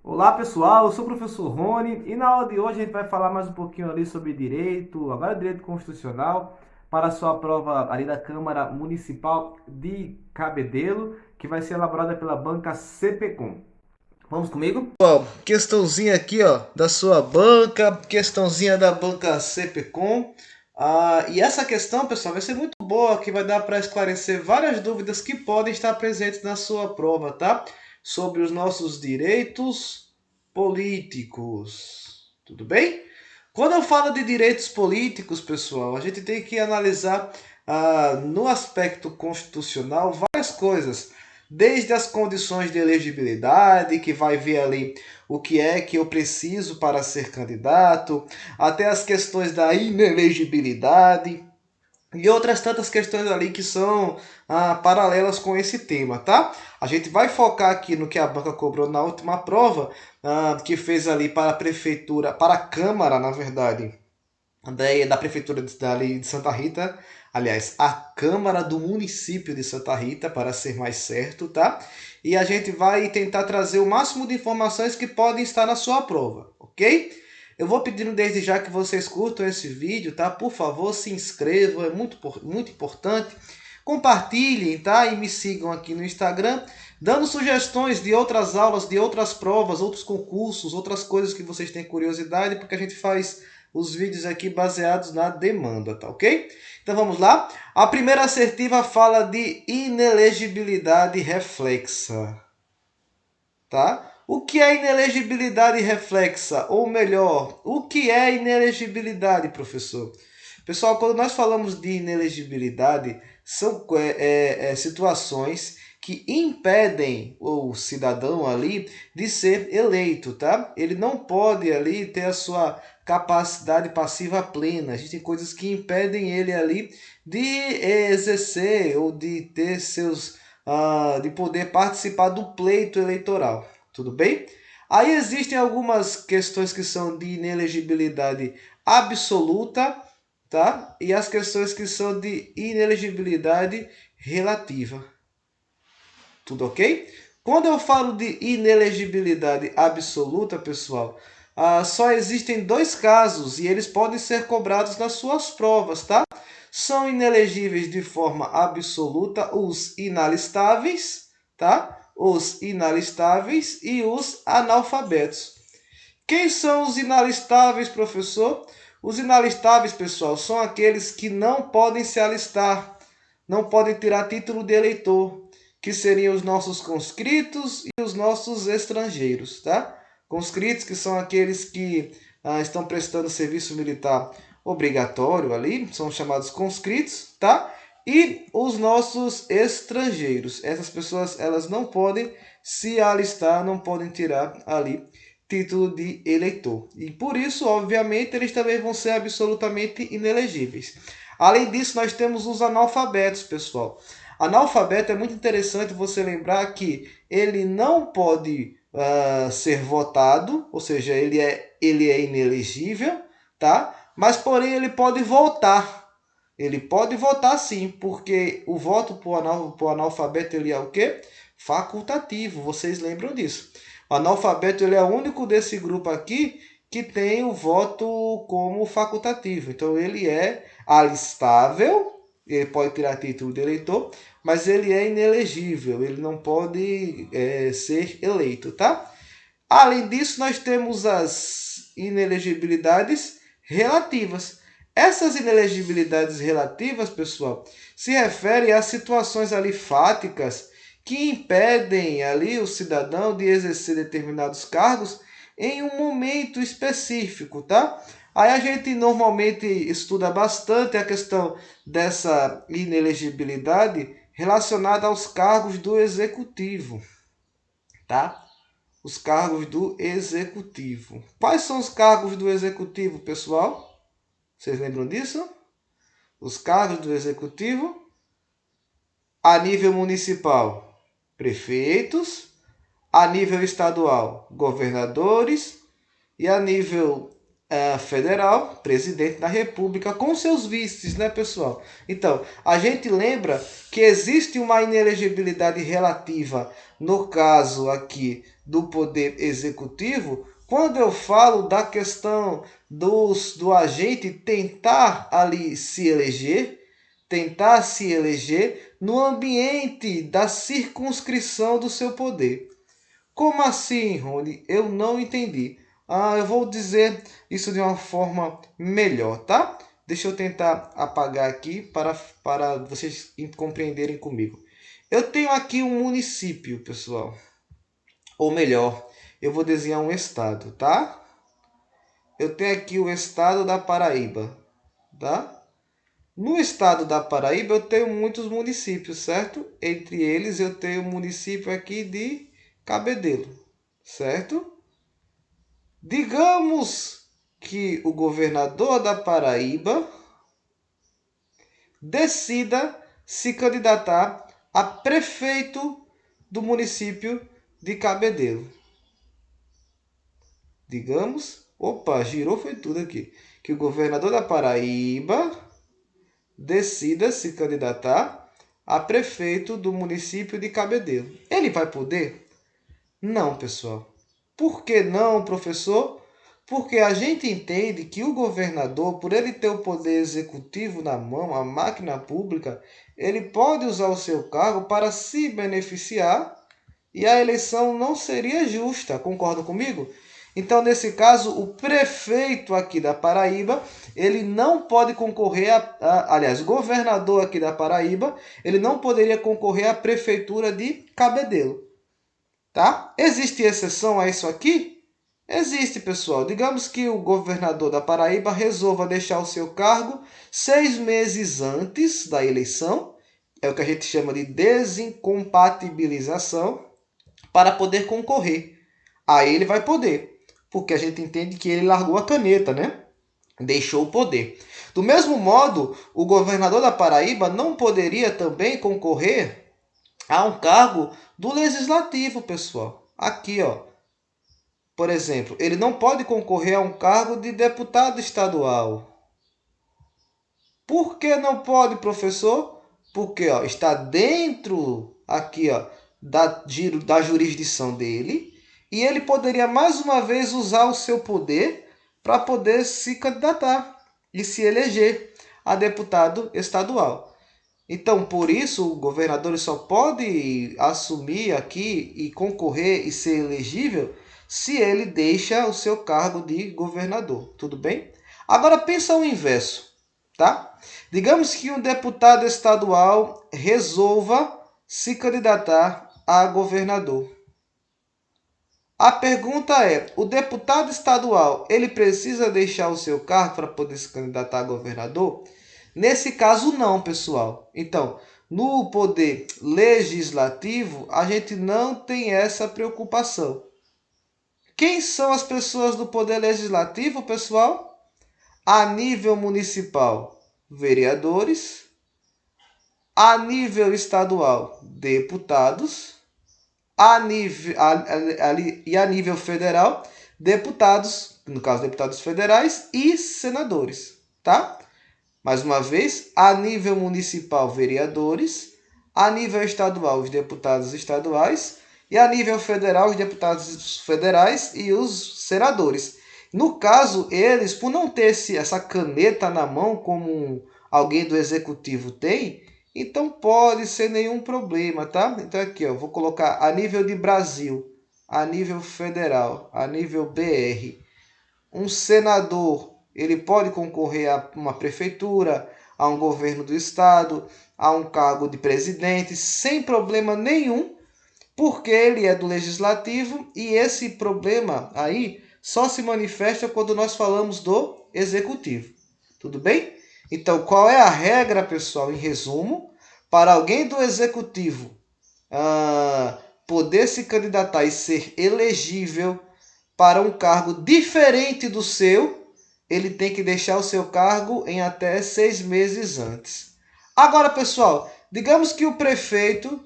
Olá pessoal, eu sou o professor Rony e na aula de hoje a gente vai falar mais um pouquinho ali sobre direito, agora direito constitucional, para a sua prova ali da Câmara Municipal de Cabedelo, que vai ser elaborada pela banca CPCom. Vamos comigo? Questãozinha aqui, ó, da sua banca, questãozinha da banca CPCom. E essa questão, pessoal, vai ser muito boa, que vai dar para esclarecer várias dúvidas que podem estar presentes na sua prova, tá? Sobre os nossos direitos políticos. Tudo bem? Quando eu falo de direitos políticos, pessoal, a gente tem que analisar no aspecto constitucional várias coisas, desde as condições de elegibilidade, que vai ver ali o que é que eu preciso para ser candidato, até as questões da inelegibilidade e outras tantas questões ali que são paralelas com esse tema, tá? A gente vai focar aqui no que a banca cobrou na última prova, que fez ali para a prefeitura, para a Câmara, na verdade, da Prefeitura de Santa Rita, aliás, a Câmara do Município de Santa Rita, para ser mais certo, tá? E a gente vai tentar trazer o máximo de informações que podem estar na sua prova, ok? Eu vou pedindo desde já que vocês curtam esse vídeo, tá? Por favor, se inscrevam, é muito importante. Compartilhem, tá? E me sigam aqui no Instagram, dando sugestões de outras aulas, de outras provas, outros concursos, outras coisas que vocês têm curiosidade, porque a gente faz os vídeos aqui baseados na demanda, tá ok? Então vamos lá. A primeira assertiva fala de inelegibilidade reflexa, tá? O que é inelegibilidade reflexa? Ou melhor, o que é inelegibilidade, professor? Pessoal, quando nós falamos de inelegibilidade, são situações que impedem o cidadão ali de ser eleito, tá? Ele não pode ali ter a sua capacidade passiva plena. Existem coisas que impedem ele ali de exercer ou de ter de poder participar do pleito eleitoral. Tudo bem? Aí existem algumas questões que são de inelegibilidade absoluta, tá? E as questões que são de inelegibilidade relativa. Tudo ok? Quando eu falo de inelegibilidade absoluta, pessoal, só existem dois casos e eles podem ser cobrados nas suas provas, tá? São inelegíveis de forma absoluta os inalistáveis, tá? Os inalistáveis e os analfabetos. Quem são os inalistáveis, professor? Os inalistáveis, pessoal, são aqueles que não podem se alistar, não podem tirar título de eleitor, que seriam os nossos conscritos e os nossos estrangeiros, tá? Conscritos, que são aqueles que estão prestando serviço militar obrigatório ali, são chamados conscritos, tá? E os nossos estrangeiros. Essas pessoas, elas não podem se alistar, não podem tirar ali título de eleitor. E por isso, obviamente, eles também vão ser absolutamente inelegíveis. Além disso, nós temos os analfabetos, pessoal. Analfabeto é muito interessante você lembrar que ele não pode ser votado, ou seja, ele é inelegível, tá? Mas, porém, ele pode votar. Ele pode votar sim, porque o voto para o analfabeto ele é o quê? Facultativo, vocês lembram disso. O analfabeto ele é o único desse grupo aqui que tem o voto como facultativo. Então ele é alistável, ele pode tirar título de eleitor, mas ele é inelegível, ele não pode ser eleito, tá? Além disso, nós temos as inelegibilidades relativas. Essas inelegibilidades relativas, pessoal, se referem a situações ali fáticas que impedem ali o cidadão de exercer determinados cargos em um momento específico, tá? Aí a gente normalmente estuda bastante a questão dessa inelegibilidade relacionada aos cargos do executivo, tá? Os cargos do executivo. Quais são os cargos do executivo, pessoal? Vocês lembram disso? Os cargos do executivo a nível municipal, prefeitos, a nível estadual, governadores e a nível federal, presidente da República, com seus vices, né, pessoal? Então, a gente lembra que existe uma inelegibilidade relativa, no caso aqui do poder executivo, quando eu falo da questão do agente tentar ali tentar se eleger no ambiente da circunscrição do seu poder. Como assim, Rony? Eu não entendi. Eu vou dizer isso de uma forma melhor, tá? Deixa eu tentar apagar aqui para vocês compreenderem comigo. Eu tenho aqui um município, pessoal. Ou melhor, eu vou desenhar um estado, tá? Eu tenho aqui o estado da Paraíba, tá? No estado da Paraíba eu tenho muitos municípios, certo? Entre eles eu tenho o município aqui de Cabedelo, certo? Digamos que o governador da Paraíba decida se candidatar a prefeito do município de Cabedelo. Digamos, girou foi tudo aqui, que o governador da Paraíba decida se candidatar a prefeito do município de Cabedelo. Ele vai poder? Não, pessoal. Por que não, professor? Porque a gente entende que o governador, por ele ter o poder executivo na mão, a máquina pública, ele pode usar o seu cargo para se beneficiar e a eleição não seria justa. Concordam comigo? Então, nesse caso, o prefeito aqui da Paraíba, ele não pode concorrer aliás, o governador aqui da Paraíba, ele não poderia concorrer à prefeitura de Cabedelo. Tá? Existe exceção a isso aqui? Existe, pessoal. Digamos que o governador da Paraíba resolva deixar o seu cargo 6 meses antes da eleição, é o que a gente chama de desincompatibilização, para poder concorrer. Aí ele vai poder, porque a gente entende que ele largou a caneta, né? Deixou o poder. Do mesmo modo, o governador da Paraíba não poderia também concorrer a um cargo do legislativo, pessoal. Aqui, ó. Por exemplo, ele não pode concorrer a um cargo de deputado estadual. Por que não pode, professor? Porque está dentro aqui, da jurisdição dele, e ele poderia mais uma vez usar o seu poder para poder se candidatar e se eleger a deputado estadual. Então, por isso, o governador só pode assumir aqui e concorrer e ser elegível se ele deixa o seu cargo de governador. Tudo bem? Agora, pensa o inverso, tá? Digamos que um deputado estadual resolva se candidatar a governador. A pergunta é, o deputado estadual, ele precisa deixar o seu cargo para poder se candidatar a governador? Nesse caso, não, pessoal. Então, no poder legislativo, a gente não tem essa preocupação. Quem são as pessoas do poder legislativo, pessoal? A nível municipal, vereadores. A nível estadual, deputados. A nível federal, deputados, no caso, deputados federais e senadores, tá? Mais uma vez, a nível municipal, vereadores, a nível estadual, os deputados estaduais, e a nível federal, os deputados federais e os senadores. No caso, eles, por não ter essa caneta na mão, como alguém do executivo tem, então pode ser nenhum problema, tá? Então aqui, vou colocar a nível de Brasil, a nível federal, a nível BR. Um senador, ele pode concorrer a uma prefeitura, a um governo do estado, a um cargo de presidente, sem problema nenhum, porque ele é do legislativo e esse problema aí só se manifesta quando nós falamos do executivo. Tudo bem? Então, qual é a regra, pessoal, em resumo? Para alguém do executivo poder se candidatar e ser elegível para um cargo diferente do seu, ele tem que deixar o seu cargo em até 6 meses antes. Agora, pessoal, digamos que o prefeito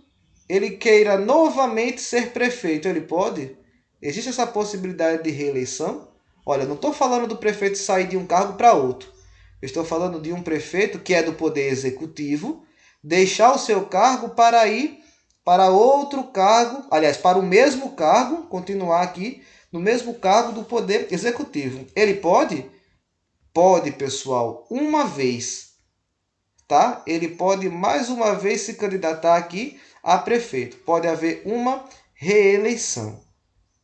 ele queira novamente ser prefeito, ele pode? Existe essa possibilidade de reeleição? Olha, não estou falando do prefeito sair de um cargo para outro. Eu estou falando de um prefeito que é do poder executivo, deixar o seu cargo para ir para outro cargo, aliás, para o mesmo cargo, continuar aqui no mesmo cargo do Poder Executivo. Ele pode? Pode, pessoal, uma vez, tá? Ele pode mais uma vez se candidatar aqui a prefeito. Pode haver uma reeleição,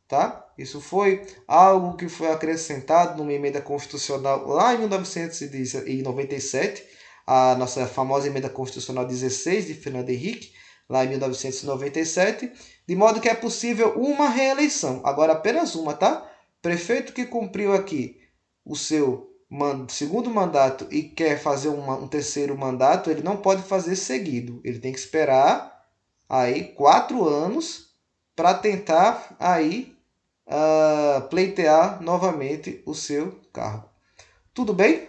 tá? Isso foi algo que foi acrescentado numa emenda constitucional lá em 1997, a nossa famosa emenda constitucional 16 de Fernando Henrique, lá em 1997, de modo que é possível uma reeleição. Agora apenas uma, tá? Prefeito que cumpriu aqui o seu segundo mandato e quer fazer um terceiro mandato, ele não pode fazer seguido. Ele tem que esperar aí 4 anos para tentar aí pleitear novamente o seu cargo. Tudo bem?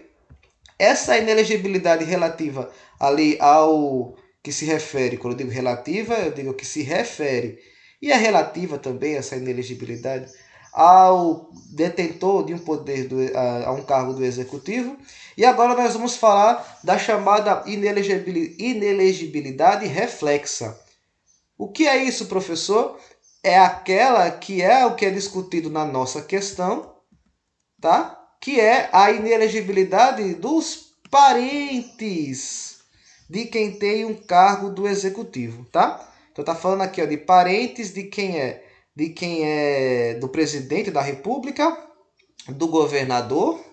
Essa inelegibilidade relativa ali ao que se refere, quando eu digo relativa, eu digo que se refere, e é relativa também essa inelegibilidade ao detentor de um poder, a um cargo do executivo. E agora nós vamos falar da chamada inelegibilidade reflexa. O que é isso, professor? É aquela que é o que é discutido na nossa questão, tá? Que é a inelegibilidade dos parentes de quem tem um cargo do executivo, tá? Então tá falando aqui, ó, de parentes de quem é do presidente da República, do governador,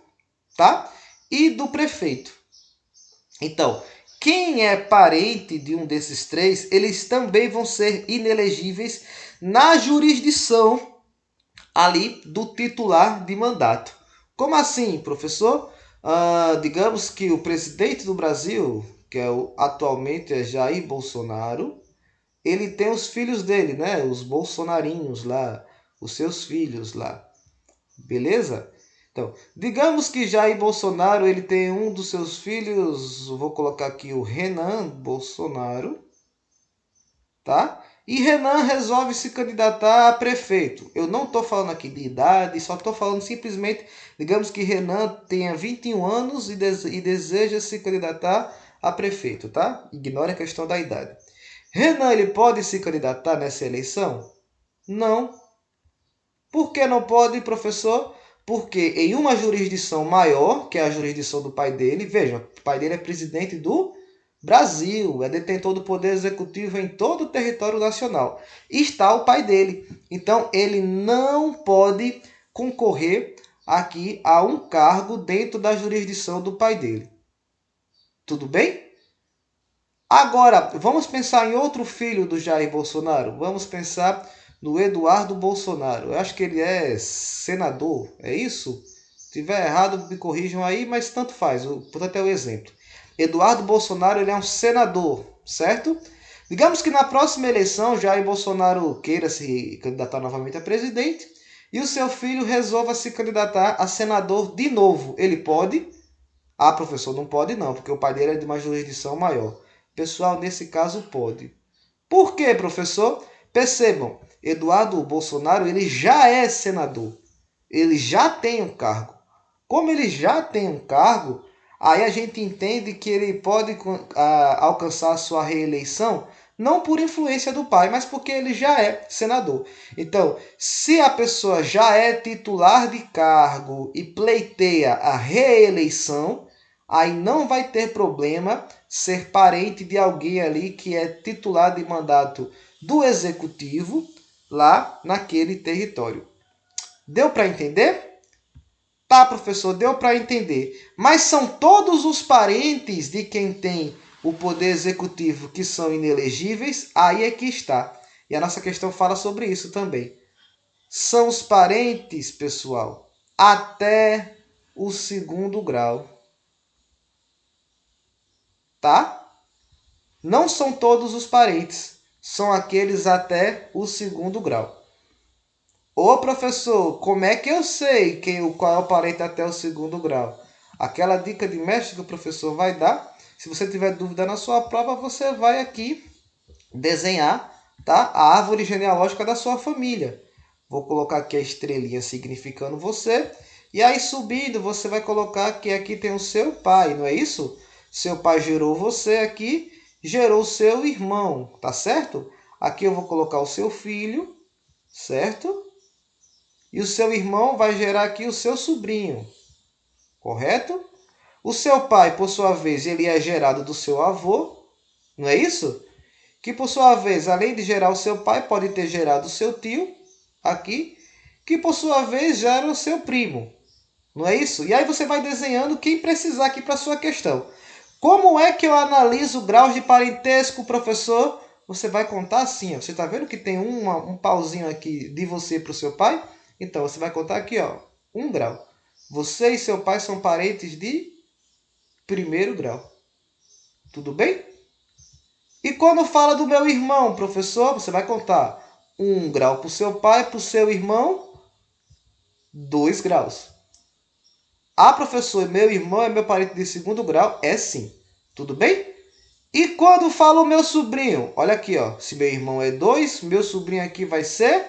tá? E do prefeito. Então, quem é parente de um desses três, eles também vão ser inelegíveis na jurisdição ali do titular de mandato. Como assim, professor? Digamos que o presidente do Brasil, que atualmente é Jair Bolsonaro, ele tem os filhos dele, né? Os bolsonarinhos lá, os seus filhos lá. Beleza? Então, digamos que Jair Bolsonaro ele tem um dos seus filhos, vou colocar aqui o Renan Bolsonaro, tá? E Renan resolve se candidatar a prefeito. Eu não estou falando aqui de idade, só estou falando simplesmente, digamos que Renan tenha 21 anos e deseja se candidatar a prefeito, tá? Ignore a questão da idade. Renan, ele pode se candidatar nessa eleição? Não. Por que não pode, professor? Porque em uma jurisdição maior, que é a jurisdição do pai dele, veja, o pai dele é presidente do Brasil, é detentor do poder executivo em todo o território nacional. Está o pai dele. Então, ele não pode concorrer aqui a um cargo dentro da jurisdição do pai dele. Tudo bem? Agora, vamos pensar em outro filho do Jair Bolsonaro. Vamos pensar no Eduardo Bolsonaro. Eu acho que ele é senador, é isso? Se tiver errado, me corrijam aí, mas tanto faz. Portanto, é o exemplo. Eduardo Bolsonaro ele é um senador, certo? Digamos que na próxima eleição Jair Bolsonaro queira se candidatar novamente a presidente e o seu filho resolva se candidatar a senador de novo. Ele pode? Ah, professor, não pode não, porque o pai dele é de uma jurisdição maior. Pessoal, nesse caso pode. Por quê, professor? Percebam, Eduardo Bolsonaro ele já é senador. Ele já tem um cargo. Como ele já tem um cargo, aí a gente entende que ele pode alcançar a sua reeleição não por influência do pai, mas porque ele já é senador. Então, se a pessoa já é titular de cargo e pleiteia a reeleição, aí não vai ter problema ser parente de alguém ali que é titular de mandato do executivo lá naquele território. Deu para entender? Tá, professor, deu para entender. Mas são todos os parentes de quem tem o poder executivo que são inelegíveis? Aí é que está. E a nossa questão fala sobre isso também. São os parentes, pessoal, até o segundo grau. Tá? Não são todos os parentes. São aqueles até o segundo grau. Ô professor, como é que eu sei qual é o parente até o segundo grau? Aquela dica de mestre que o professor vai dar. Se você tiver dúvida na sua prova, você vai aqui desenhar, tá? A árvore genealógica da sua família. Vou colocar aqui a estrelinha significando você. E aí subindo, você vai colocar que aqui tem o seu pai, não é isso? Seu pai gerou você aqui, gerou seu irmão, tá certo? Aqui eu vou colocar o seu filho, certo? E o seu irmão vai gerar aqui o seu sobrinho, correto? O seu pai, por sua vez, ele é gerado do seu avô, não é isso? Que, por sua vez, além de gerar o seu pai, pode ter gerado o seu tio, aqui, que, por sua vez, gera o seu primo, não é isso? E aí você vai desenhando quem precisar aqui para a sua questão. Como é que eu analiso graus de parentesco, professor? Você vai contar assim, ó. Você está vendo que tem um pauzinho aqui de você para o seu pai? Então, você vai contar aqui, ó, 1 grau. Você e seu pai são parentes de primeiro grau. Tudo bem? E quando fala do meu irmão, professor, você vai contar 1 grau para o seu pai, para o seu irmão, 2 graus. Ah, professor, meu irmão é meu parente de segundo grau? É sim. Tudo bem? E quando fala o meu sobrinho? Olha aqui, ó. Se meu irmão é 2, meu sobrinho aqui vai ser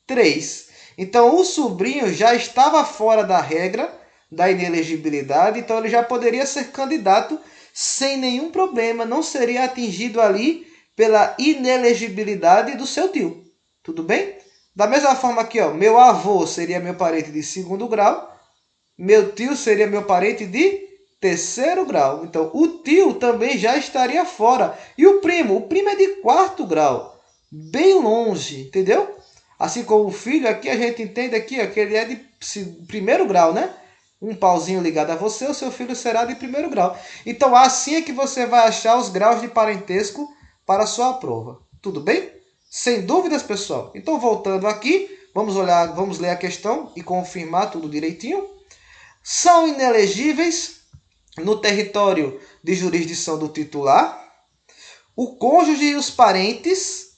3. Então, o sobrinho já estava fora da regra da inelegibilidade, então ele já poderia ser candidato sem nenhum problema, não seria atingido ali pela inelegibilidade do seu tio. Tudo bem? Da mesma forma aqui, ó, meu avô seria meu parente de segundo grau, meu tio seria meu parente de terceiro grau. Então, o tio também já estaria fora. E o primo? O primo é de quarto grau, bem longe, entendeu? Assim como o filho, aqui a gente entende aqui, ó, que ele é de primeiro grau, né? Um pauzinho ligado a você, o seu filho será de primeiro grau. Então, assim é que você vai achar os graus de parentesco para a sua prova. Tudo bem? Sem dúvidas, pessoal? Então, voltando aqui, vamos ler a questão e confirmar tudo direitinho. São inelegíveis no território de jurisdição do titular o cônjuge e os parentes.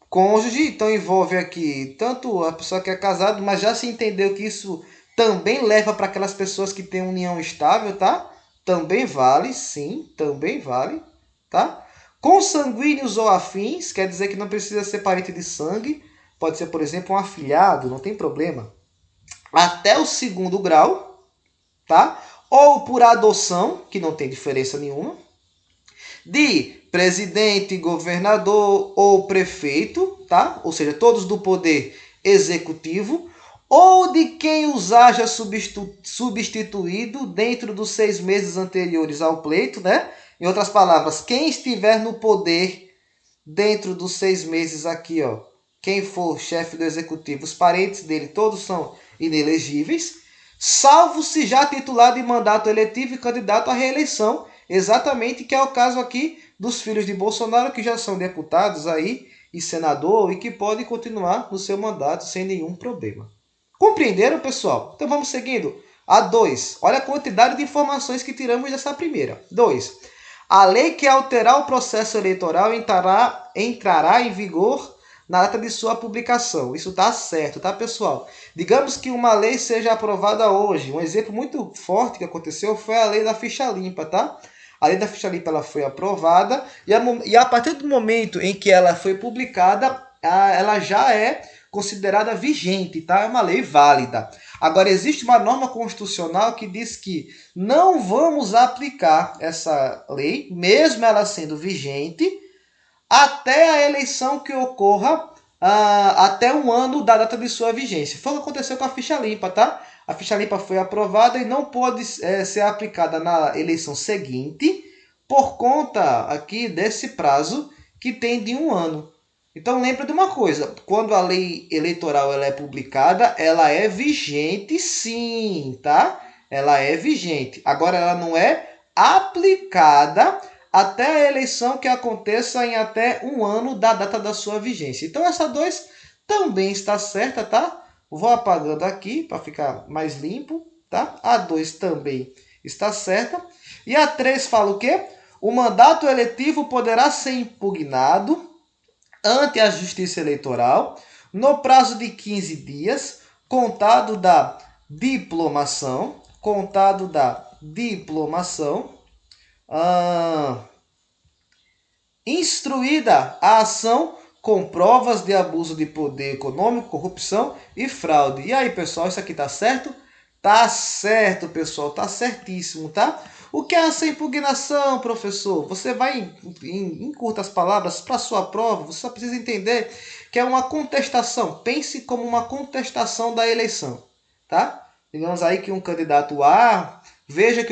Cônjuge, então envolve aqui tanto a pessoa que é casada, mas já se entendeu que isso também leva para aquelas pessoas que têm união estável, tá? Também vale, sim, também vale, tá? Consanguíneos ou afins, quer dizer que não precisa ser parente de sangue, pode ser, por exemplo, um afilhado, não tem problema. Até o segundo grau, tá? Ou por adoção, que não tem diferença nenhuma. De presidente, governador ou prefeito, tá? Ou seja, todos do poder executivo, ou de quem os haja substituído dentro dos 6 meses anteriores ao pleito, né? Em outras palavras, quem estiver no poder dentro dos 6 meses aqui, ó, quem for chefe do executivo, os parentes dele todos são inelegíveis, salvo se já titulado em mandato eletivo e candidato à reeleição, exatamente que é o caso aqui dos filhos de Bolsonaro, que já são deputados aí e senador e que podem continuar no seu mandato sem nenhum problema. Compreenderam, pessoal? Então vamos seguindo. A 2. Olha a quantidade de informações que tiramos dessa primeira. 2. A lei que alterar o processo eleitoral entrará em vigor na data de sua publicação. Isso está certo, tá, pessoal? Digamos que uma lei seja aprovada hoje. Um exemplo muito forte que aconteceu foi a lei da ficha limpa, tá? A lei da ficha limpa ela foi aprovada e a partir do momento em que ela foi publicada, ela já é considerada vigente, tá? É uma lei válida. Agora, existe uma norma constitucional que diz que não vamos aplicar essa lei, mesmo ela sendo vigente, até a eleição que ocorra até um ano da data de sua vigência. Foi o que aconteceu com a ficha limpa, tá? A ficha limpa foi aprovada e não pode ser aplicada na eleição seguinte por conta aqui desse prazo que tem de 1 ano. Então lembra de uma coisa, quando a lei eleitoral ela é publicada, ela é vigente sim, tá? Ela é vigente. Agora ela não é aplicada até a eleição que aconteça em até 1 ano da data da sua vigência. Então essa 2 também está certa, tá? Vou apagando aqui para ficar mais limpo, tá? A 2 também está certa. E a 3 fala o quê? O mandato eletivo poderá ser impugnado ante a Justiça Eleitoral no prazo de 15 dias, contado da diplomação, instruída a ação com provas de abuso de poder econômico, corrupção e fraude. E aí, pessoal, isso aqui tá certo? Tá certo, pessoal, tá certíssimo, tá? O que é essa impugnação, professor? Você vai, em curtas palavras, para a sua prova, você só precisa entender que é uma contestação. Pense como uma contestação da eleição, tá? Digamos aí que um candidato A, veja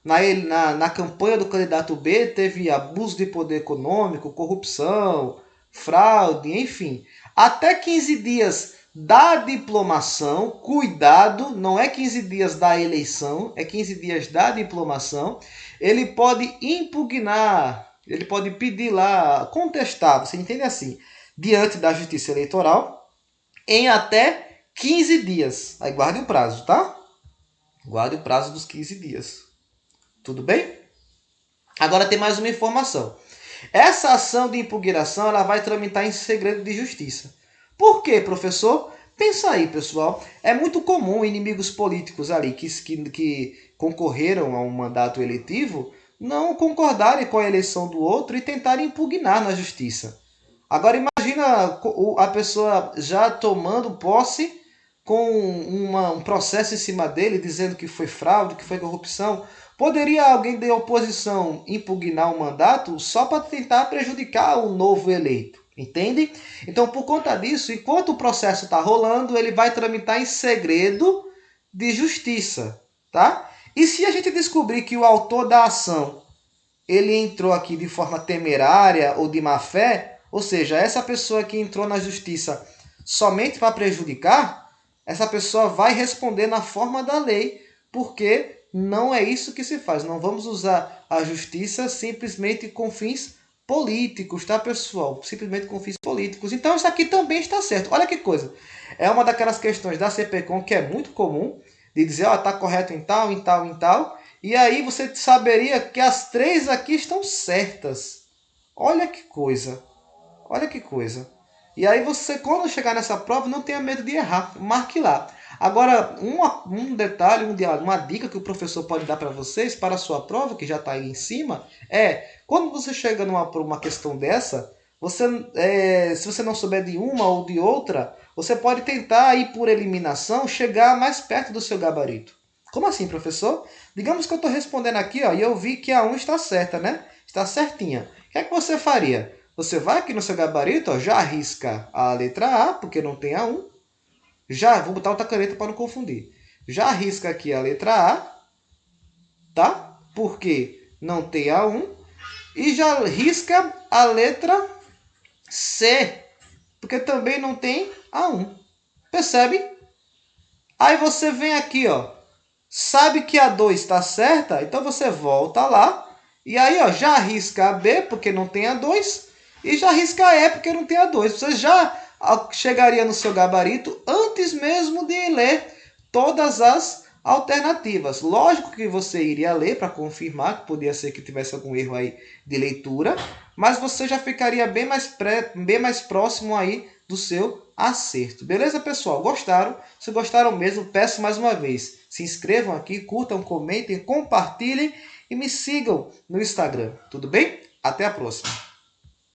na campanha do candidato B teve abuso de poder econômico, corrupção, fraude, enfim. Até 15 dias da diplomação, cuidado, não é 15 dias da eleição, é 15 dias da diplomação, ele pode impugnar, ele pode pedir lá, contestar, você entende assim, diante da Justiça Eleitoral, em até 15 dias. Aí guarde o prazo, tá? Guarde o prazo dos 15 dias. Tudo bem? Agora tem mais uma informação. Essa ação de impugnação ela vai tramitar em segredo de justiça. Por quê, professor? Pensa aí, pessoal. É muito comum inimigos políticos ali que concorreram a um mandato eletivo não concordarem com a eleição do outro e tentarem impugnar na justiça. Agora imagina a pessoa já tomando posse com um processo em cima dele dizendo que foi fraude, que foi corrupção. Poderia alguém da oposição impugnar o mandato só para tentar prejudicar o novo eleito, entende? Então, por conta disso, enquanto o processo está rolando, ele vai tramitar em segredo de justiça, tá? E se a gente descobrir que o autor da ação ele entrou aqui de forma temerária ou de má fé, ou seja, essa pessoa que entrou na justiça somente para prejudicar, essa pessoa vai responder na forma da lei, porque não é isso que se faz. Não vamos usar a justiça simplesmente com fins políticos, tá, pessoal? Simplesmente com fins políticos. Então, isso aqui também está certo. Olha que coisa. É uma daquelas questões da CPCOM que é muito comum, de dizer, ó, tá correto em tal, em tal, em tal. E aí você saberia que as três aqui estão certas. Olha que coisa. Olha que coisa. E aí você, quando chegar nessa prova, não tenha medo de errar. Marque lá. Agora, um detalhe, uma dica que o professor pode dar para vocês, para a sua prova, que já está aí em cima, é, quando você chega por uma questão dessa, se você não souber de uma ou de outra, você pode tentar ir por eliminação, chegar mais perto do seu gabarito. Como assim, professor? Digamos que eu estou respondendo aqui, ó, e eu vi que a 1 está certa, né? Está certinha. O que é que você faria? Você vai aqui no seu gabarito, ó, já arrisca a letra A, porque não tem a 1. Já, vou botar outra caneta para não confundir. Já arrisca aqui a letra A, tá? Porque não tem a 1. E já risca a letra C, porque também não tem a 1. Percebe? Aí você vem aqui, ó. Sabe que a 2 está certa? Então você volta lá. E aí, ó, já arrisca a B, porque não tem a 2. E já arrisca a E, porque não tem a 2. Você já chegaria no seu gabarito antes mesmo de ler todas as alternativas. Lógico que você iria ler para confirmar, que podia ser que tivesse algum erro aí de leitura. Mas você já ficaria bem mais próximo aí do seu acerto. Beleza, pessoal? Gostaram? Se gostaram mesmo, peço mais uma vez. Se inscrevam aqui, curtam, comentem, compartilhem e me sigam no Instagram. Tudo bem? Até a próxima.